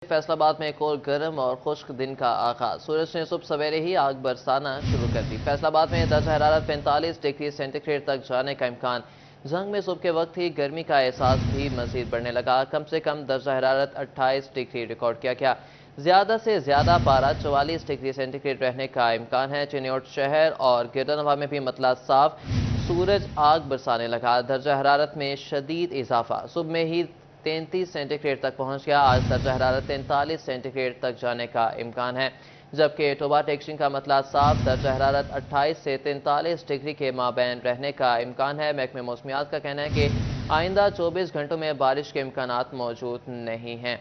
فیصل آباد میں ایک اور گرم اور خشک دن کا آغاز۔ سورج نے صبح سویرے ہی آگ برسانا شروع کر دی۔ فیصل آباد میں درجہ حرارت 45 ڈگری سینٹی گریڈ تک جانے کا امکان۔ جنگ میں صبح کے وقت ہی گرمی کا احساس بھی مزید بڑھنے لگا۔ کم سے کم درجہ حرارت 28 ڈگری ریکارڈ کیا گیا۔ زیادہ سے زیادہ پارہ 44 ڈگری سینٹی گریڈ رہنے کا امکان ہے۔ چنیوٹ شہر اور گردنواں میں بھی مطلع صاف، سورج آگ برسانے لگا۔ درجہ حرارت میں شدید اضافہ، صبح میں ہی 33 سینٹی گریڈ تک پہنچ گیا۔ آج درجہ حرارت 43 سینٹی گریڈ تک جانے کا امکان ہے، جبکہ ٹوبا ٹیکسنگ کا مطلع صاف، درجہ حرارت 28 سے 43 ڈگری کے مابین رہنے کا امکان ہے۔ محکمہ موسمیات کا کہنا ہے کہ آئندہ 24 گھنٹوں میں بارش کے امکانات موجود نہیں ہیں۔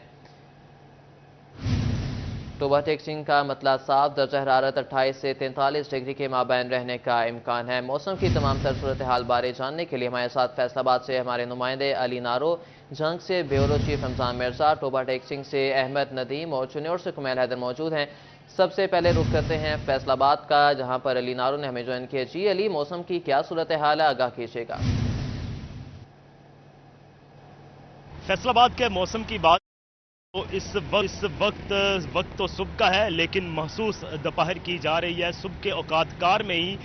ٹوبا ٹیکسنگ کا مطلع صاف، درجہ حرارت 28 سے 43 ڈگری کے مابین رہنے کا امکان ہے۔ موسم کی تمام تر صورتحال بارے جاننے کے لیے ہمارے ساتھ فیصل آباد سے ہمارے نمائندے علی نارو، جنگ سے بیورو چیف رمضان مرزا، ٹوبا ٹیکسنگ سے احمد ندیم اور چنیوٹ سے کمیل حیدر موجود ہیں۔ سب سے پہلے رخ کرتے ہیں فیصل آباد کا، جہاں پر علی نارو نے ہمیں جوائن کیا۔ جی علی، موسم کی کیا صورتحال ہے، آگاہ کیجیے گا۔ فیصل آباد کے موسم کی بات تو اس وقت تو صبح کا ہے، لیکن محسوس دوپہر کی جا رہی ہے۔ صبح کے اوقات کار میں ہی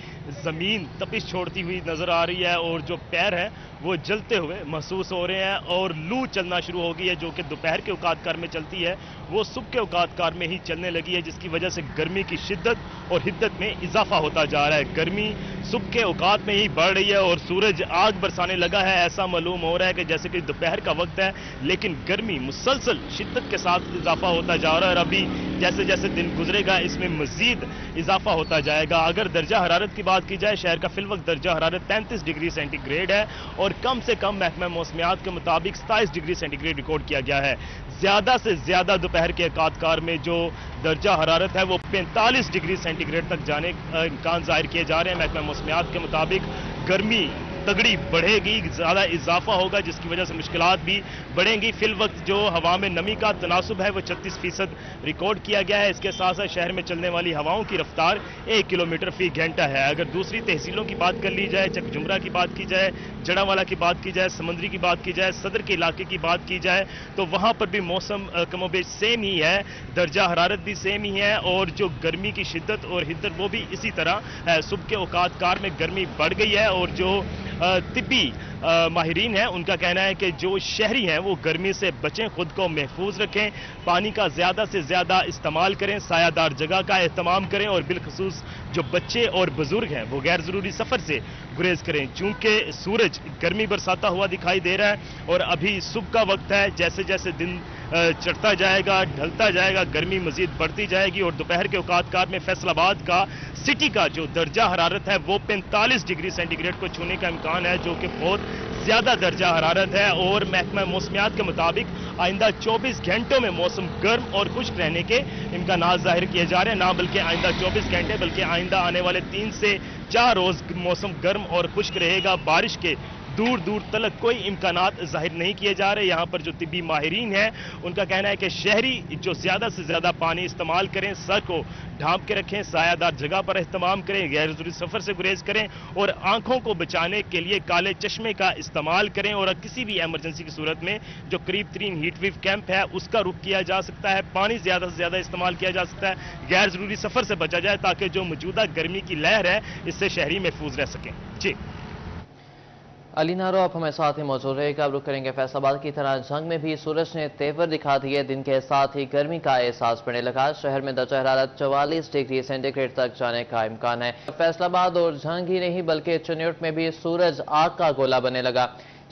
زمین تپش چھوڑتی ہوئی نظر آ رہی ہے اور جو پیر ہیں وہ جلتے ہوئے محسوس ہو رہے ہیں، اور لو چلنا شروع ہو گئی ہے جو کہ دوپہر کے اوقات کار میں چلتی ہے، وہ صبح کے اوقات کار میں ہی چلنے لگی ہے، جس کی وجہ سے گرمی کی شدت اور حدت میں اضافہ ہوتا جا رہا ہے۔ گرمی صبح کے اوقات میں ہی بڑھ رہی ہے اور سورج آگ برسانے لگا ہے۔ ایسا معلوم ہو رہا ہے کہ جیسے کہ دوپہر کا وقت ہے، لیکن گرمی مسلسل شدت کے ساتھ اضافہ ہوتا جا رہا ہے، اور ابھی جیسے جیسے دن گزرے گا اس میں مزید اضافہ ہوتا جائے گا۔ اگر درجہ حرارت کی بات کی جائے، شہر کا فی الوقت درجہ حرارت 33 ڈگری سینٹی گریڈ ہے، اور کم سے کم محکمہ موسمیات کے مطابق 27 ڈگری سینٹی گریڈ ریکارڈ کیا گیا ہے۔ زیادہ سے زیادہ دوپہر کے اوقات کار میں جو درجہ حرارت ہے وہ 45 ڈگری سینٹی گریڈ تک جانے کا امکان ظاہر کیے جا رہے ہیں۔ محکمہ موسمیات کے مطابق گرمی تگڑی بڑھے گی، زیادہ اضافہ ہوگا، جس کی وجہ سے مشکلات بھی بڑھیں گی۔ فی الوقت جو ہوا میں نمی کا تناسب ہے وہ 36% ریکارڈ کیا گیا ہے۔ اس کے ساتھ ساتھ شہر میں چلنے والی ہواؤں کی رفتار 1 کلومیٹر فی گھنٹہ ہے۔ اگر دوسری تحصیلوں کی بات کر لی جائے، چک جمرہ کی بات کی جائے، جڑاوالا کی بات کی جائے، سمندری کی بات کی جائے، صدر کے علاقے کی بات کی جائے، تو وہاں پر بھی موسم کم و بیش سیم ہی ہے، درجہ حرارت بھی سیم ہی ہے، اور جو گرمی کی شدت اور حدت وہ بھی اسی طرح ہے۔ صبح کے اوقات کار میں گرمی بڑھ گئی ہے، اور جو طبی ماہرین ہیں ان کا کہنا ہے کہ جو شہری ہیں وہ گرمی سے بچیں، خود کو محفوظ رکھیں، پانی کا زیادہ سے زیادہ استعمال کریں، سایہ دار جگہ کا اہتمام کریں، اور بالخصوص جو بچے اور بزرگ ہیں وہ غیر ضروری سفر سے گریز کریں، چونکہ سورج گرمی برساتا ہوا دکھائی دے رہا ہے، اور ابھی صبح کا وقت ہے۔ جیسے جیسے دن چڑھتا جائے گا، ڈھلتا جائے گا، گرمی مزید بڑھتی جائے گی، اور دوپہر کے اوقات کار میں فیصل آباد کا سٹی کا جو درجہ حرارت ہے وہ 45 ڈگری سینٹی گریڈ کو چھونے کا امکان ہے، جو کہ بہت زیادہ درجہ حرارت ہے۔ اور محکمہ موسمیات کے مطابق آئندہ 24 گھنٹوں میں موسم گرم اور خشک رہنے کے امکانات ظاہر کیے جا رہے ہیں۔ نہ بلکہ آئندہ 24 گھنٹے بلکہ آئندہ آنے والے 3 سے 4 روز موسم گرم اور خشک رہے گا۔ بارش کے دور دور تلک کوئی امکانات ظاہر نہیں کیے جا رہے۔ یہاں پر جو طبی ماہرین ہیں ان کا کہنا ہے کہ شہری جو زیادہ سے زیادہ پانی استعمال کریں، سر کو ڈھانپ کے رکھیں، سایہ دار جگہ پر اہتمام کریں، غیر ضروری سفر سے گریز کریں، اور آنکھوں کو بچانے کے لیے کالے چشمے کا استعمال کریں، اور کسی بھی ایمرجنسی کی صورت میں جو قریب ترین ہیٹ ویو کیمپ ہے اس کا رخ کیا جا سکتا ہے۔ پانی زیادہ سے زیادہ استعمال کیا جا سکتا ہے، غیر ضروری سفر سے بچا جائے، تاکہ جو موجودہ گرمی کی لہر ہے اس سے شہری محفوظ رہ سکیں۔ جی علی نارو، آپ ہمیں ساتھ ہی موجود رہے گا۔ رخ کریں گے فیصل آباد کی طرح۔ جنگ میں بھی سورج نے تیور دکھا دیے، دن کے ساتھ ہی گرمی کا احساس بڑھنے لگا۔ شہر میں درجہ حرارت 44 ڈگری سینٹی گریڈ تک جانے کا امکان ہے۔ فیصل آباد اور جنگ ہی نہیں بلکہ چنیوٹ میں بھی سورج آگ کا گولا بننے لگا۔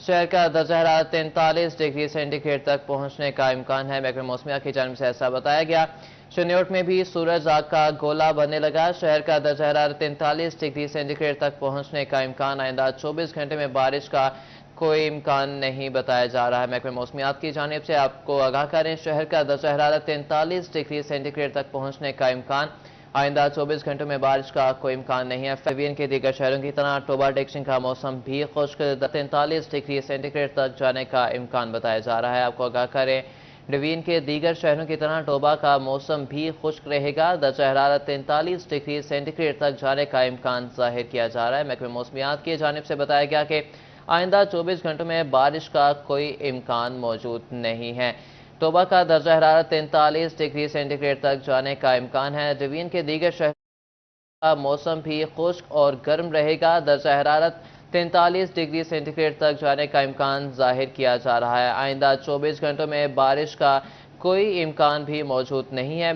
شہر کا درجہ حرارت 43 ڈگری سینٹی گریڈ تک پہنچنے کا امکان ہے۔ محکمہ موسمیات کی جانب سے ایسا بتایا گیا۔ چنیوٹ میں بھی سورج آگ کا گولا بننے لگا۔ شہر کا درجہ حرارت 43 ڈگری سینٹی گریڈ تک پہنچنے کا امکان، آئندہ 24 گھنٹے میں بارش کا کوئی امکان نہیں بتایا جا رہا ہے۔ محکمہ موسمیات کی جانب سے آپ کو آگاہ کریں، شہر کا درجہ حرارت 43 ڈگری سینٹی گریڈ تک پہنچنے کا امکان، آئندہ 24 گھنٹوں میں بارش کا کوئی امکان نہیں ہے۔ ڈویژن کے دیگر شہروں کی طرح ٹوبا ٹیکسنگ کا موسم بھی خشک، 43 ڈگری سینٹی گریڈ تک جانے کا امکان بتایا جا رہا ہے۔ آپ کو آگاہ کریں، ڈویژن کے دیگر شہروں کی طرح ٹوبا کا موسم بھی خشک رہے گا، درجہ حرارت 43 ڈگری سینٹی گریڈ تک جانے کا امکان ظاہر کیا جا رہا ہے۔ محکمہ موسمیات کی جانب سے بتایا گیا کہ آئندہ 24 گھنٹوں میں بارش کا کوئی امکان موجود نہیں ہے۔ توبہ کا درجہ حرارت 43 ڈگری سینٹی گریڈ تک جانے کا امکان ہے۔ ڈویژن کے دیگر شہروں کا موسم بھی خشک اور گرم رہے گا۔ درجہ حرارت 43 ڈگری سینٹی گریڈ تک جانے کا امکان ظاہر کیا جا رہا ہے۔ آئندہ 24 گھنٹوں میں بارش کا کوئی امکان بھی موجود نہیں ہے۔